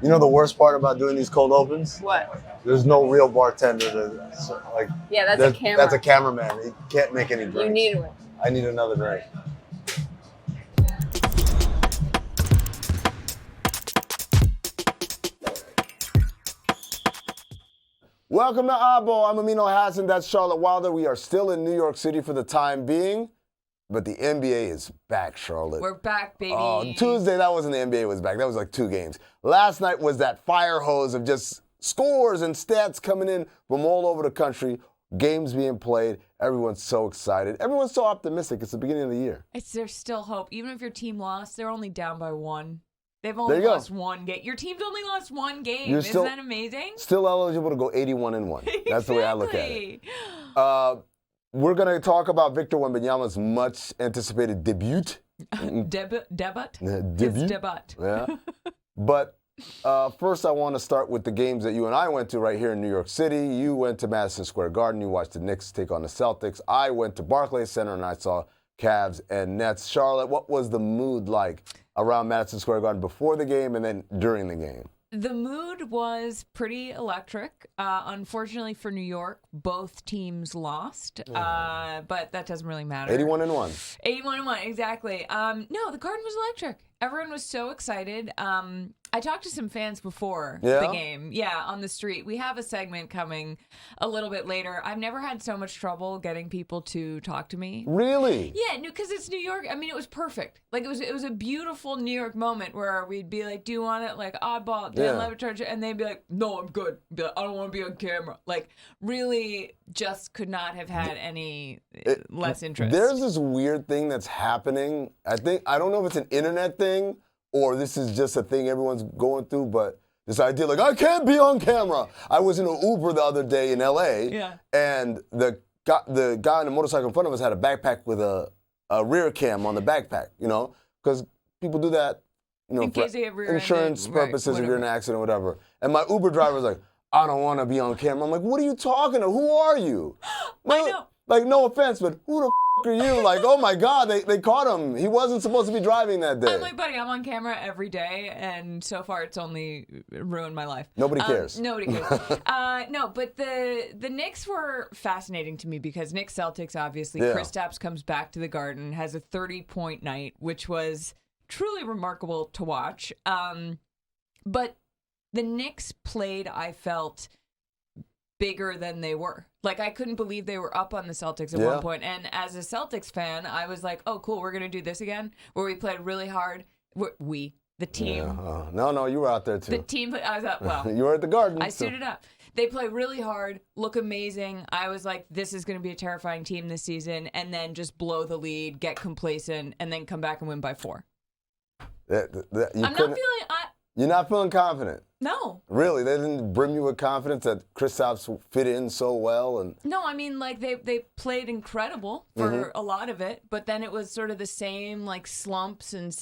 You know the worst part about doing these cold opens? What? There's no real bartender to Yeah, that's a camera. That's a cameraman. He can't make any drinks. You need one. I need another drink. Welcome to Oddball. I'm Amin Elhassan. That's Charlotte Wilder. We are still in New York City for the time being, but the NBA is back, Charlotte. We're back, baby. Oh, Tuesday, that wasn't the NBA was back. That was like 2 games. Last night was that fire hose of just scores and stats coming in from all over the country, games being played. Everyone's so excited. Everyone's so optimistic. It's the beginning of the year. There's still hope. Even if your team lost, they're only down by 1. They've only lost 1 game. Your team's only lost 1 game. Isn't that amazing? Still eligible to go 81-1. That's the way I look at it. We're going to talk about Victor Wembanyama's much anticipated debut. Debut? Debut. Yeah. But first I want to start with the games that you and I went to right here in New York City. You went to Madison Square Garden. You watched the Knicks take on the Celtics. I went to Barclays Center and I saw Cavs and Nets. Charlotte, what was the mood like around Madison Square Garden before the game and then during the game? The mood was pretty electric. Unfortunately for New York, both teams lost, but that doesn't really matter. 81-1. 81-1, exactly. No, the Garden was electric. Everyone was so excited. I talked to some fans before the game. Yeah, on the street. We have a segment coming a little bit later. I've never had so much trouble getting people to talk to me. Really? Yeah, because it's New York. I mean, it was perfect. Like, it was a beautiful New York moment where we'd be like, do you want it? Like, Oddball, Dan Levitar, and they'd be like, no, I'm good. Be like, I don't want to be on camera. Like, really just could not have had any less interest. There's this weird thing that's happening. I don't know if it's an internet thing or this is just a thing everyone's going through, but this idea, like, I can't be on camera. I was in an Uber the other day in L.A., and the guy on the motorcycle in front of us had a backpack with a rear cam on the backpack, you know, because people do that, you know, in case they have insurance purposes if you're in an accident or whatever. And my Uber driver was like, I don't want to be on camera. I'm like, what are you talking to? Who are you? I know. Like, no offense, but who the are you? Like, oh my God, they caught him. He wasn't supposed to be driving that day. I'm like, buddy, I'm on camera every day, and so far it's only ruined my life. Nobody cares. Nobody cares. No, but the Knicks were fascinating to me because Knicks Celtics, obviously, Kristaps comes back to the Garden, has a 30-point night, which was truly remarkable to watch. But the Knicks played, I felt, bigger than they were. Like, I couldn't believe they were up on the Celtics at one point. And as a Celtics fan, I was like, oh, cool, we're going to do this again, where we played really hard. The team. Yeah. No, you were out there, too. The team, I was out, well. You were at the Garden. I suited up. They play really hard, look amazing. I was like, this is going to be a terrifying team this season, and then just blow the lead, get complacent, and then come back and win by 4. You're not feeling confident? No. Really? They didn't brim you with confidence that Kristaps fit in so well? And no, I mean, like, they played incredible for a lot of it, but then it was sort of the same, like, slumps and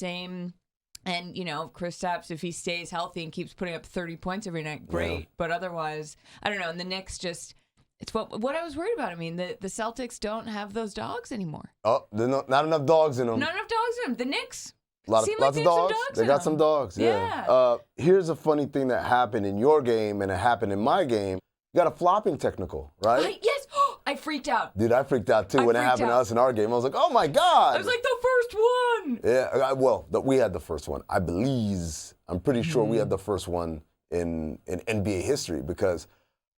you know, Kristaps, if he stays healthy and keeps putting up 30 points every night, great. Yeah. But otherwise, I don't know, and the Knicks just, it's what I was worried about. I mean, the Celtics don't have those dogs anymore. Oh, there's not enough dogs in them. Not enough dogs in them. The Knicks. Lots of dogs. They got some dogs. Yeah. Here's a funny thing that happened in your game and it happened in my game. You got a flopping technical, right? Yes. I freaked out. Dude, I freaked out too when it happened to us in our game. I was like, oh my God. I was like, the first one. Yeah. We had the first one. I'm pretty sure we had the first one in NBA history because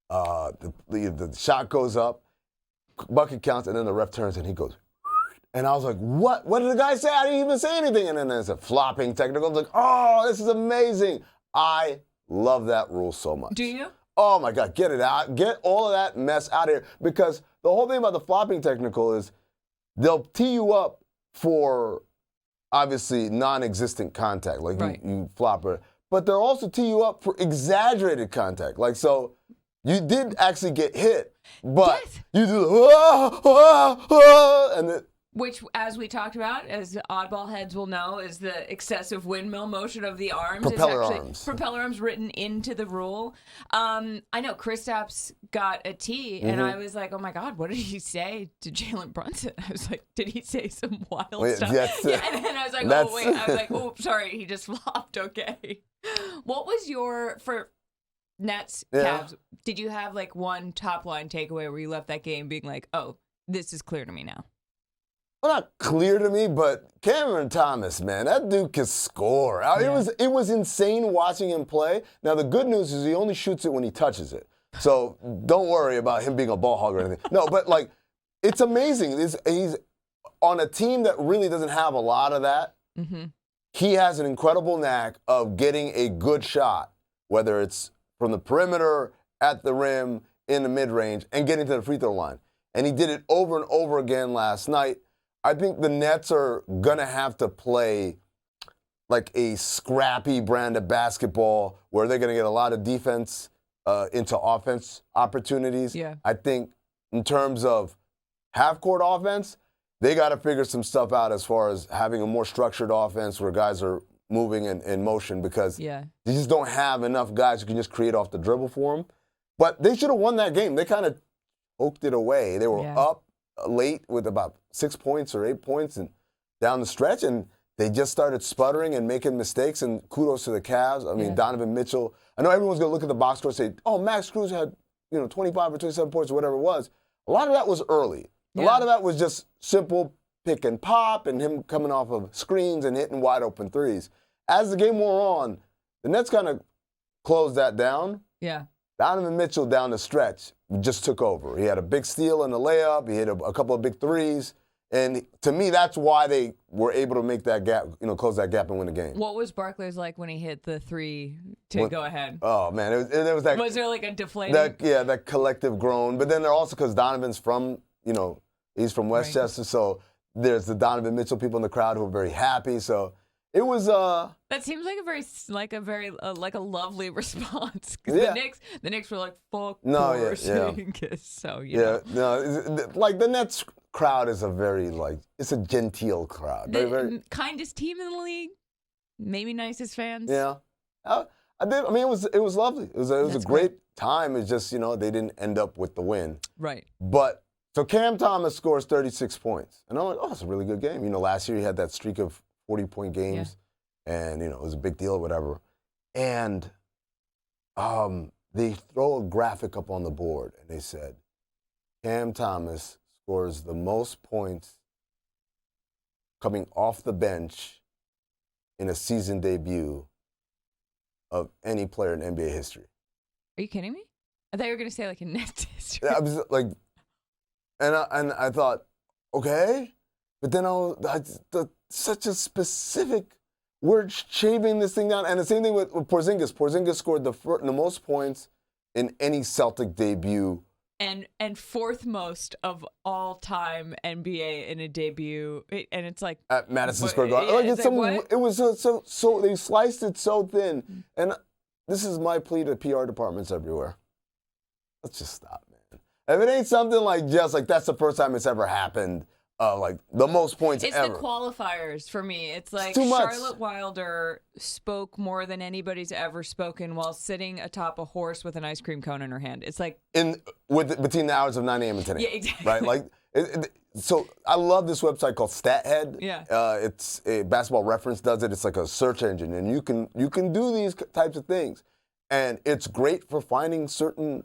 the shot goes up, bucket counts, and then the ref turns and he goes. And I was like, what? What did the guy say? I didn't even say anything. And then there's a flopping technical. I was like, oh, this is amazing. I love that rule so much. Do you? Oh, my God. Get it out. Get all of that mess out of here. Because the whole thing about the flopping technical is they'll tee you up for, obviously, non-existent contact. Like, you flop it. But they'll also tee you up for exaggerated contact. Like, so you did actually get hit. But you do, and Which, as we talked about, as oddball heads will know, is the excessive windmill motion of the arms. Propeller it's actually arms. Propeller arms written into the rule. I know Kristaps got a T, and I was like, oh my God, what did he say to Jalen Brunson? I was like, did he say some wild stuff? Yeah, and then I was like, oh wait. I was like, oh, sorry, he just flopped. Okay. What was for Nets, Cavs, did you have like one top line takeaway where you left that game being like, oh, this is clear to me now? Well, not clear to me, but Cameron Thomas, man, that dude can score. Yeah. It was insane watching him play. Now, the good news is he only shoots it when he touches it. So don't worry about him being a ball hog or anything. No, but, like, it's amazing. He's on a team that really doesn't have a lot of that. Mm-hmm. He has an incredible knack of getting a good shot, whether it's from the perimeter, at the rim, in the mid-range, and getting to the free throw line. And he did it over and over again last night. I think the Nets are going to have to play like a scrappy brand of basketball where they're going to get a lot of defense into offense opportunities. Yeah. I think in terms of half-court offense, they got to figure some stuff out as far as having a more structured offense where guys are moving in motion because they just don't have enough guys who can just create off the dribble for them. But they should have won that game. They kind of poked it away. They were up late with about 6 points or 8 points and down the stretch, and they just started sputtering and making mistakes, and kudos to the Cavs. I mean, Donovan Mitchell. I know everyone's going to look at the box score and say, oh, Max Cruz had 25 or 27 points or whatever it was. A lot of that was early. A lot of that was just simple pick and pop and him coming off of screens and hitting wide open threes. As the game wore on, the Nets kind of closed that down. Yeah. Donovan Mitchell down the stretch just took over. He had a big steal and a layup. He hit a couple of big threes. And to me, that's why they were able to make that gap, close that gap and win the game. What was Barkley's like when he hit the three to go ahead? Oh, man. It was that. Was there like a deflating? That collective groan. But then they're also, because Donovan's from, he's from Westchester. Right. So there's the Donovan Mitchell people in the crowd who are very happy. So it was. That seems like a very lovely response. Yeah. The Knicks were like, fuck. No, yeah. So like the Nets crowd is a very it's a genteel crowd. The kindest team in the league, maybe nicest fans. Yeah, I mean, it was lovely. It was a great time. It's just they didn't end up with the win. Right. But so Cam Thomas scores 36 points, and I'm like, oh, it's a really good game. Last year he had that streak of 40-point games, and it was a big deal or whatever. And they throw a graphic up on the board, and they said, Cam Thomas scores the most points coming off the bench in a season debut of any player in NBA history. Are you kidding me? I thought you were going to say like in Nets history. I was like, and I thought, okay, but then such a specific. We're shaving this thing down. And the same thing with Porzingis. Porzingis scored the most points in any Celtic debut. And fourth most of all time NBA in a debut. And it's like. At Madison Square Garden. It was so they sliced it so thin. And this is my plea to PR departments everywhere. Let's just stop, man. If it ain't something that's the first time it's ever happened. The most points ever. It's the qualifiers for me. It's like Charlotte Wilder spoke more than anybody's ever spoken while sitting atop a horse with an ice cream cone in her hand. It's like between the hours of 9 a.m. and 10 a.m. Yeah, exactly. Right? So I love this website called StatHead. Yeah. It's a Basketball Reference does it. It's like a search engine, and you can do these types of things, and it's great for finding certain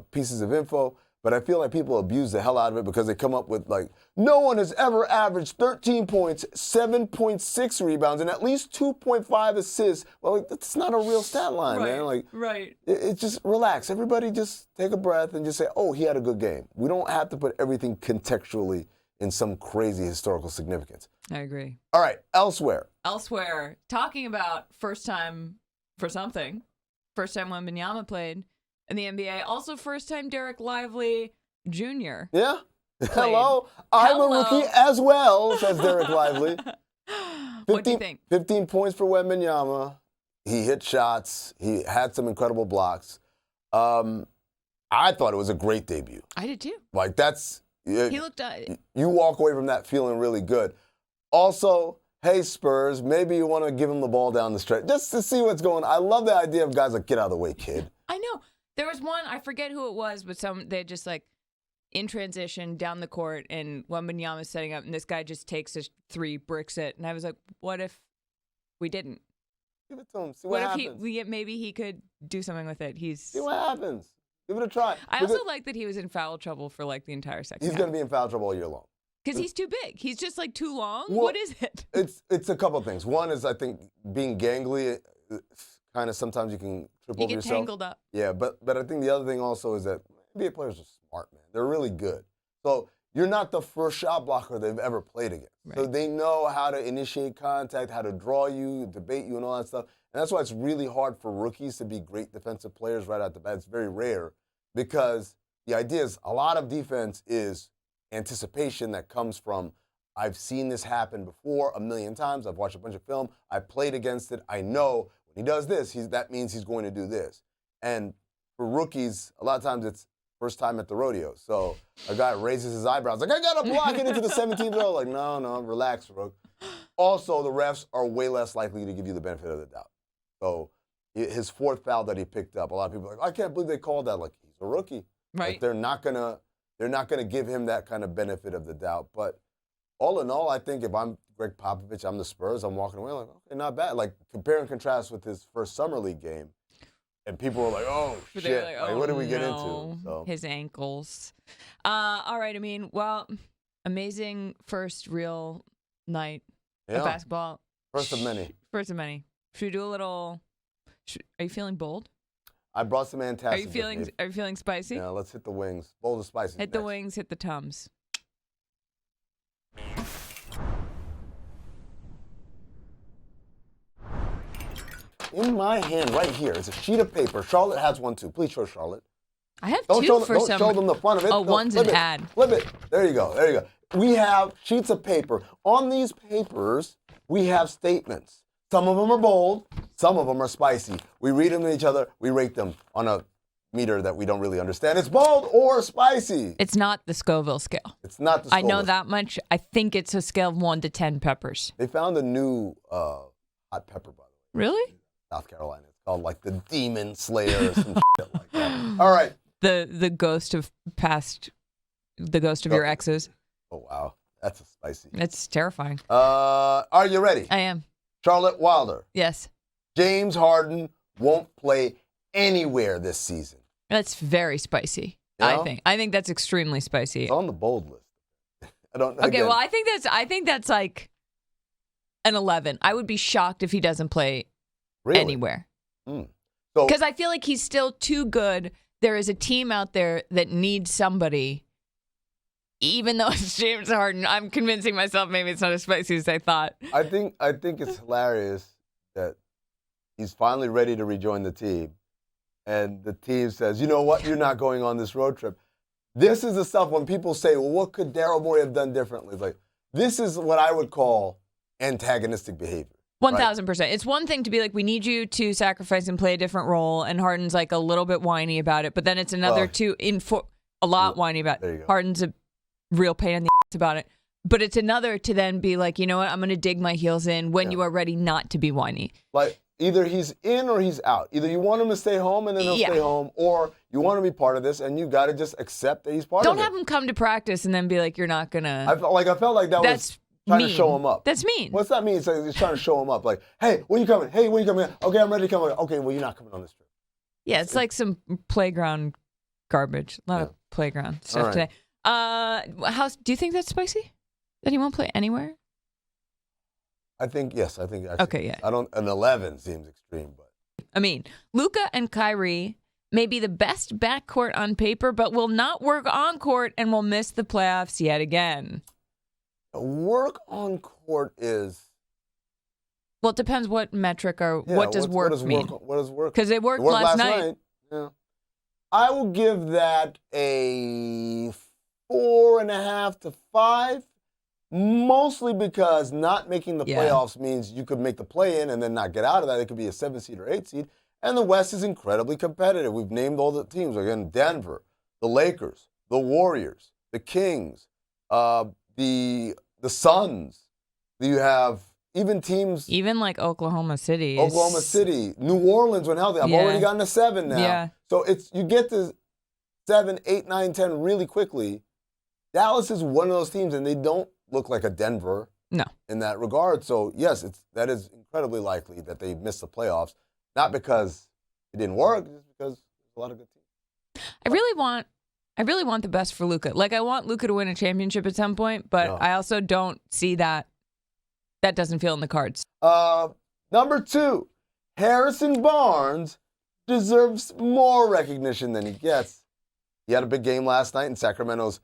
pieces of info. But I feel like people abuse the hell out of it because they come up with no one has ever averaged 13 points, 7.6 rebounds, and at least 2.5 assists. Well, that's not a real stat line, man. Right. It's just relax. Everybody just take a breath and just say, oh, he had a good game. We don't have to put everything contextually in some crazy historical significance. I agree. All right, elsewhere. Talking about first time for something. First time Wembanyama played in the NBA. Also, first time Derek Lively Jr. Yeah. Hello. I'm a rookie as well, says Derek Lively. What do you think? 15 points for Wembanyama. He hit shots. He had some incredible blocks. I thought it was a great debut. I did too. He looked. You walk away from that feeling really good. Also, hey Spurs, maybe you want to give him the ball down the stretch just to see what's going on. I love the idea of guys like, get out of the way, kid. I know. There was one, I forget who it was, but they just like in transition down the court and Wembanyama setting up and this guy just takes a 3, bricks it. And I was like, what if we didn't? Give it to him. See what happens. Maybe he could do something with it. See what happens. Give it a try. I also like that he was in foul trouble for like the entire second half. He's going to be in foul trouble all year long. Because he's too big. He's just like too long. Well, what is it? It's a couple of things. One is I think being gangly, kind of sometimes you can trip over yourself. You get tangled up. Yeah, but I think the other thing also is that NBA players are smart, man. They're really good. So you're not the first shot blocker they've ever played against. Right. So they know how to initiate contact, how to draw you, debate you, and all that stuff. And that's why it's really hard for rookies to be great defensive players right out the bat. It's very rare because the idea is a lot of defense is anticipation that comes from, I've seen this happen before a million times. I've watched a bunch of film. I played against it. I know when he does this, that means he's going to do this. And for rookies, a lot of times it's first time at the rodeo. So a guy raises his eyebrows, like, I got to block it into the 17th row. Like, no, relax, Rook. Also, the refs are way less likely to give you the benefit of the doubt. So his 4th foul that he picked up, a lot of people are like, I can't believe they called that. Like, he's a rookie. Right. Like, they're not gonna give him that kind of benefit of the doubt. But all in all, I think if I'm Greg Popovich, I'm the Spurs, I'm walking away like, okay, not bad. Like, compare and contrast with his first summer league game. And people were like, oh, shit. Like, what did we get into? So. His ankles. All right, I mean, well, amazing first real night of basketball. First of many. First of many. Should we do a little, are you feeling bold? I brought some antacids. Are you feeling spicy? Yeah, let's hit the wings. Bold and spicy. Hit the wings, hit the Tums. In my hand right here is a sheet of paper. Charlotte has one too. Please show Charlotte. I have don't two show, for don't some. Show them the front of it. Oh, no, one's an ad. Flip it. There you go. We have sheets of paper. On these papers, we have statements. Some of them are bold. Some of them are spicy. We read them to each other. We rate them on a meter that we don't really understand. It's bold or spicy. It's not the Scoville scale. It's not the Scoville. I know that much. I think it's a scale of 1 to 10 peppers. They found a new hot pepper, by the way. Really? South Carolina. It's called like the Demon Slayer or some shit like that. All right. The ghost of your exes. Oh, wow. That's a spicy. It's terrifying. Are you ready? I am. Charlotte Wilder. Yes. James Harden won't play anywhere this season. That's very spicy. You know? I think that's extremely spicy. It's on the bold list. Okay, well, I think that's like an 11. I would be shocked if he doesn't play anywhere. Because I feel like he's still too good. There is a team out there that needs somebody. Even though it's James Harden, I'm convincing myself maybe it's not as spicy as I thought. I think it's hilarious that he's finally ready to rejoin the team. And the team says, you know what? You're not going on this road trip. This is the stuff when people say, well, what could Daryl Morey have done differently? It's like, this is what I would call antagonistic behavior. 1,000%. It's one thing to be like, we need you to sacrifice and play a different role. And Harden's like a little bit whiny about it. But then it's another a lot whiny about it. Harden's a real pain in the ass about it. But it's another to then be like, you know what? I'm going to dig my heels in when you are ready not to be whiny. Like, either he's in or he's out. Either you want him to stay home and then he'll stay home, or you want to be part of this and you got to just accept that he's part of it. Don't have him come to practice and then be like, you're not going to. I felt like that was trying to show him up. That's mean. What's that mean? It's like he's trying to show him up. Like, hey, when you coming? Hey, when you coming? Okay, I'm ready to come. Okay, well, you're not coming on this trip. Yeah, it's like some playground garbage. A lot of playground stuff today. Do you think that's spicy? That he won't play anywhere? I think, yes. Actually, okay, yeah. An 11 seems extreme, but. I mean, Luka and Kyrie may be the best backcourt on paper, but will not work on court and will miss the playoffs yet again. Work on court is. Well, it depends what metric or what does work mean. What does work? Because they worked last night. Yeah. I will give that a 4.5 to 5. Mostly because not making the playoffs means you could make the play-in and then not get out of that. It could be a 7 seed or 8 seed. And the West is incredibly competitive. We've named all the teams. Again, Denver, the Lakers, the Warriors, the Kings, the Suns. You have even teams. Even like Oklahoma City. New Orleans when healthy. I've already gotten to 7 now. Yeah. So you get to 7, 8, 9, 10 really quickly. Dallas is one of those teams, and they don't look like a Denver. No. In that regard. So, yes, that is incredibly likely that they missed the playoffs, not because it didn't work, just because there's a lot of good teams. I really want the best for Luka. Like, I want Luka to win a championship at some point, but I also don't see that. That doesn't feel in the cards. Number 2, Harrison Barnes deserves more recognition than he gets. He had a big game last night in Sacramento's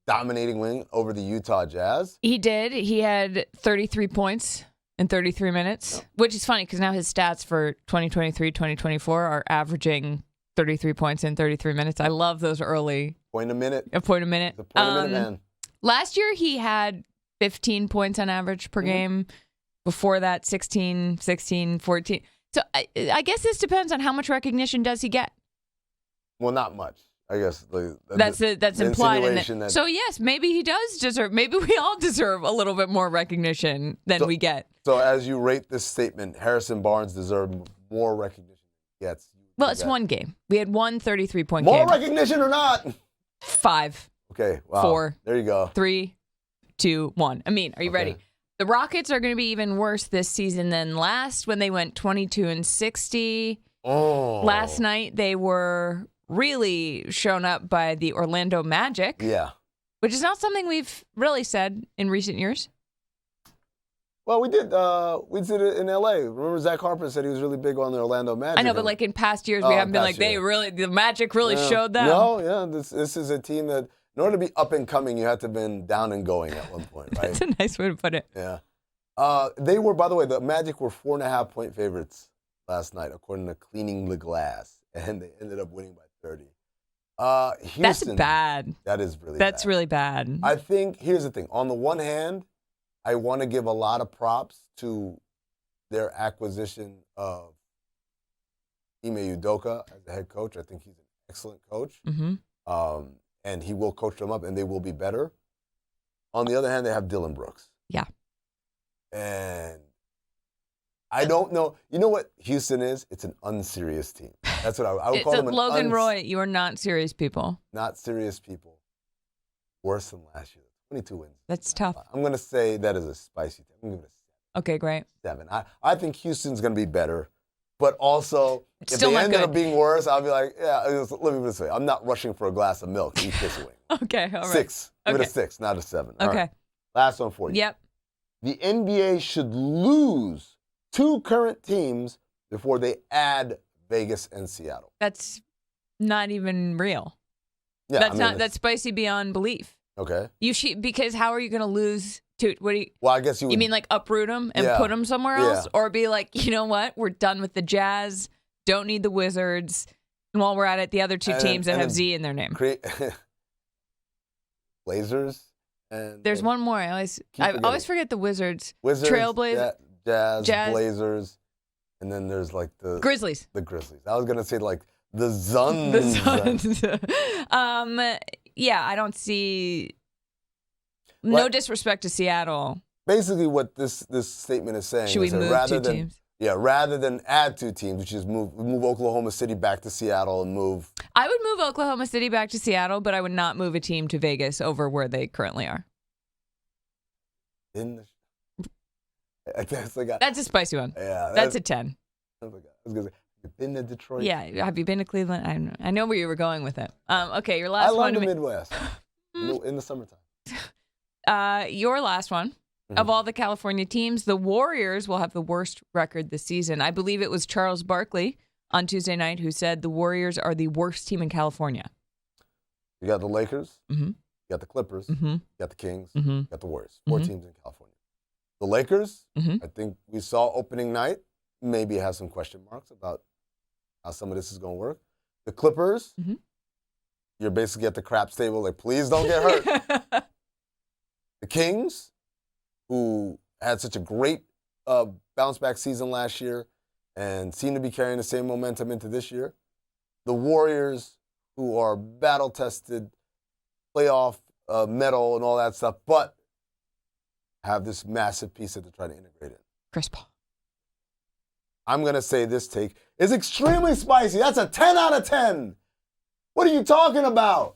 dominating win over the Utah Jazz. He did. He had 33 points in 33 minutes, which is funny because now his stats for 2023-2024 are averaging 33 points in 33 minutes. I love those early. Point a minute. A point a minute. The point a minute man. Last year he had 15 points on average per game. Before that, 16, 16, 14. So I guess this depends on how much recognition does he get. Well, not much. I guess that's implied in it. So yes, maybe he does deserve. Maybe we all deserve a little bit more recognition than we get. So as you rate this statement, Harrison Barnes deserved more recognition than he gets. Well, it's one game. We had one 33-point game. More game. recognition or not? 5. Okay. Wow. 4. There you go. 3, 2, 1. Amin, are you ready? The Rockets are going to be even worse this season than last when they went 22-60. Oh. Last night they were really shown up by the Orlando Magic. Yeah. Which is not something we've really said in recent years. Well, we did it in L.A. Remember Zach Harper said he was really big on the Orlando Magic. I know, but like in past years, we haven't been like, the Magic really showed them. No, yeah, this is a team that, in order to be up and coming, you had to have been down and going at one point, right? That's a nice way to put it. Yeah. They were, by the way, the Magic were 4.5-point favorites last night, according to Cleaning the Glass, and they ended up winning by 30. Houston, that's bad. That is really bad. That's really bad. I think, here's the thing. On the one hand, I want to give a lot of props to their acquisition of Ime Udoka as the head coach. I think he's an excellent coach. Mm-hmm. And he will coach them up, and they will be better. On the other hand, they have Dylan Brooks. Yeah. And I don't know. You know what Houston is? It's an unserious team. That's what I would call them. Logan Roy, you are not serious people. Not serious people. Worse than last year. 22 wins. That's tough. I'm going to say that is a spicy team. I'm going to give it a 7. Okay, great. 7. I think Houston's going to be better. But also, if still they not ended good. up being worse, I'll be like, yeah, let me put it this way. I'm not rushing for a glass of milk to eat this wing. Okay, all right. 6. Give Okay. it a 6, not a 7. Okay. All right. Last one for you. Yep. The NBA should lose 2 current teams before they add Vegas and Seattle. That's not even real. Yeah, That's spicy beyond belief. Okay. Because how are you going to lose to what do you? Well, I guess you would. You mean like uproot them and put them somewhere else, or be like, you know what, we're done with the Jazz, don't need the Wizards, and while we're at it, the other 2 teams that have Z in their name. Blazers and there's one more. I always forget the Wizards. Wizards, Trailblazers, Jazz, Blazers, and then there's like the Grizzlies. The Grizzlies. I was gonna say like the Suns. The Suns. Yeah, I don't see. No disrespect to Seattle. Basically, what this statement is saying Should is we move rather 2 teams? Yeah, rather than add 2 teams, which is move Oklahoma City back to Seattle and move. I would move Oklahoma City back to Seattle, but I would not move a team to Vegas over where they currently are. That's a spicy one. Yeah, that's a 10. I was gonna say, you've been to Detroit? Yeah, have you been to Cleveland? I know where you were going with it. Okay, your last one. I love the Midwest in the summertime. Your last one. Of all the California teams, the Warriors will have the worst record this season. I believe it was Charles Barkley on Tuesday night who said the Warriors are the worst team in California. You got the Lakers, you got the Clippers, you got the Kings, you got the Warriors. 4 teams in California. The Lakers, I think we saw opening night, maybe has some question marks about how some of this is going to work. The Clippers, you're basically at the craps table, like, please don't get hurt. The Kings, who had such a great bounce-back season last year and seem to be carrying the same momentum into this year. The Warriors, who are battle-tested, playoff medal and all that stuff, but have this massive piece that they're trying to integrate in. Chris Paul. I'm going to say this take is extremely spicy. That's a 10 out of 10. What are you talking about?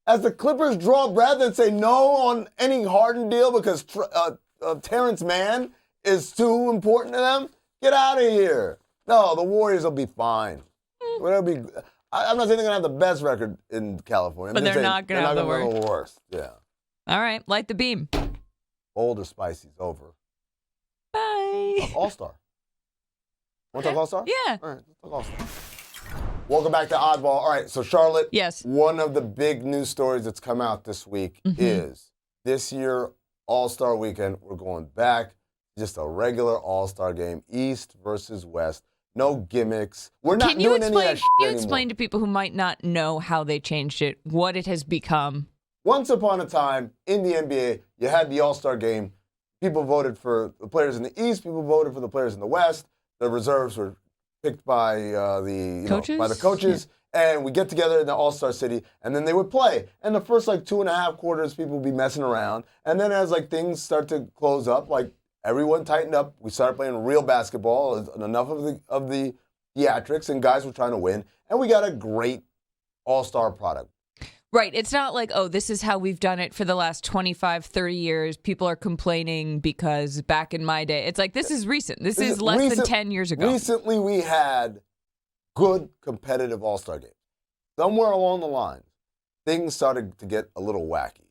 As the Clippers draw breath and say no on any Harden deal because Terrence Mann is too important to them, get out of here. No, the Warriors will be fine. I'm not saying they're going to have the best record in California. But they're not going to have the worst. Yeah. All right, light the beam. Old or spicy's over. Bye. All-Star. Want to talk All-Star? Yeah. All right, let's talk All-Star. Welcome back to Oddball. All right, so Charlotte. Yes. One of the big news stories that's come out this week is this year, All-Star Weekend, we're going back. Just a regular All-Star game, East versus West. No gimmicks. We're not doing any of that shit Can you anymore. explain to people who might not know how they changed it, what it has become? Once upon a time, in the NBA, you had the All-Star game. People voted for the players in the East. People voted for the players in the West. The reserves were picked by the coaches. Yeah. And we get together in the All-Star City, and then they would play. And the first, 2.5 quarters, people would be messing around. And then as, things start to close up, everyone tightened up. We started playing real basketball, enough of the theatrics, and guys were trying to win. And we got a great All-Star product. Right. It's not like, oh, this is how we've done it for the last 25, 30 years. People are complaining because back in my day. It's like, this is recent. This is less than 10 years ago. Recently, we had good competitive All-Star games. Somewhere along the line, things started to get a little wacky.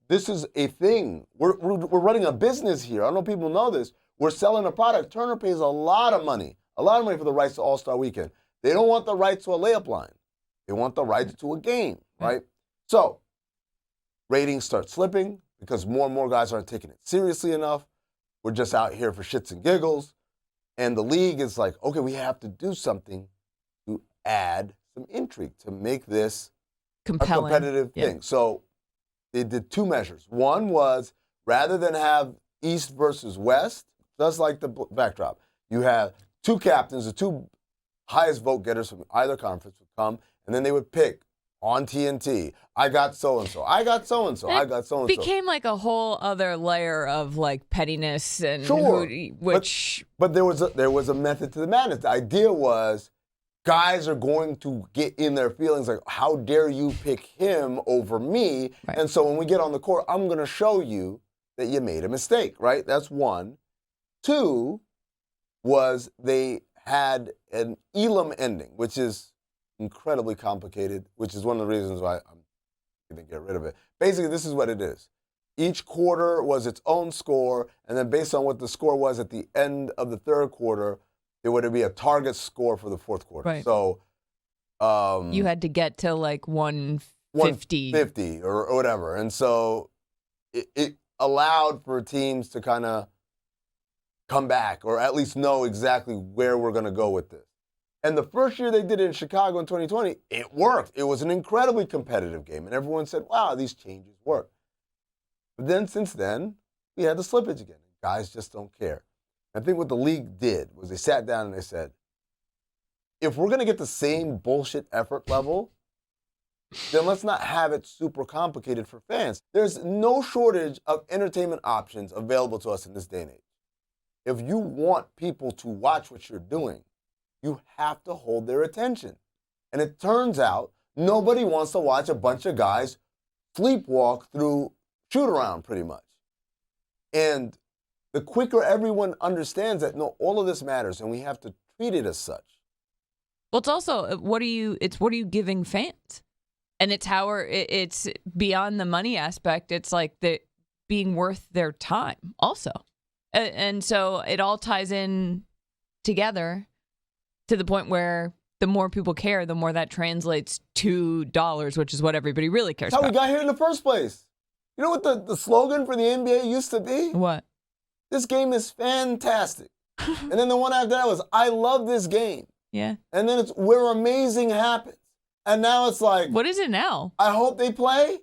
This is a thing. We're running a business here. I don't know if people know this. We're selling a product. Turner pays a lot of money for the rights to All-Star Weekend. They don't want the rights to a layup line. They want the rights to a game, right? So ratings start slipping because more and more guys aren't taking it seriously enough. We're just out here for shits and giggles. And the league is like, okay, we have to do something to add some intrigue, to make this compelling, a competitive thing. So they did two measures. One was, rather than have East versus West, just like the backdrop, you have two captains, the two highest vote getters from either conference would come, and then they would pick on TNT, I got so-and-so, I got so-and-so, I got so-and-so. It became like a whole other layer of pettiness and But there was a method to the madness. The idea was guys are going to get in their feelings like, how dare you pick him over me? Right. And so when we get on the court, I'm going to show you that you made a mistake, right? That's one. Two was they had an Elam ending, which is incredibly complicated, which is one of the reasons why I'm going to get rid of it. Basically, this is what it is. Each quarter was its own score, and then based on what the score was at the end of the third quarter, it would be a target score for the fourth quarter. Right. So you had to get to 150. 150 or whatever. And so it allowed for teams to kind of come back or at least know exactly where we're going to go with this. And the first year they did it in Chicago in 2020, it worked. It was an incredibly competitive game. And everyone said, wow, these changes work. But then since then, we had the slippage again. Guys just don't care. I think what the league did was they sat down and they said, if we're going to get the same bullshit effort level, then let's not have it super complicated for fans. There's no shortage of entertainment options available to us in this day and age. If you want people to watch what you're doing, you have to hold their attention. And it turns out nobody wants to watch a bunch of guys sleepwalk through shoot around pretty much. And the quicker everyone understands that, no, all of this matters and we have to treat it as such. Well, it's also, what are you giving fans? And it's beyond the money aspect. It's like being worth their time also. And so it all ties in together to the point where the more people care, the more that translates to dollars, which is what everybody really cares about. That's how we got here in the first place. You know what the slogan for the NBA used to be? What? This game is fantastic. And then the one after that was, I love this game. Yeah. And then it's where amazing happens. And now it's like, what is it now? I hope they play.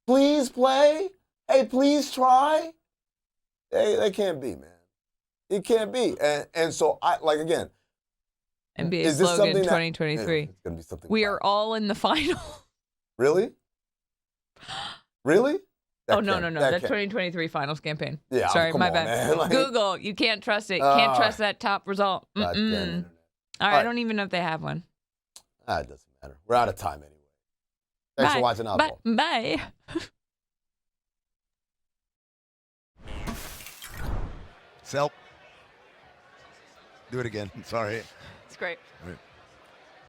Please play. Hey, please try. Hey, that can't be, man. It can't be. And so again, NBA slogan 2023. It's gonna be something. We are all in the final. Really? Really? No. That's 2023 finals campaign. Yeah, sorry, come my on, bad. man. Like, Google, you can't trust it. Can't trust that top result. God damn it. All right, I don't even know if they have one. It doesn't matter. We're out of time anyway. Thanks for watching Oddball. Bye. Selp. Do it again. Sorry. It's great. All right.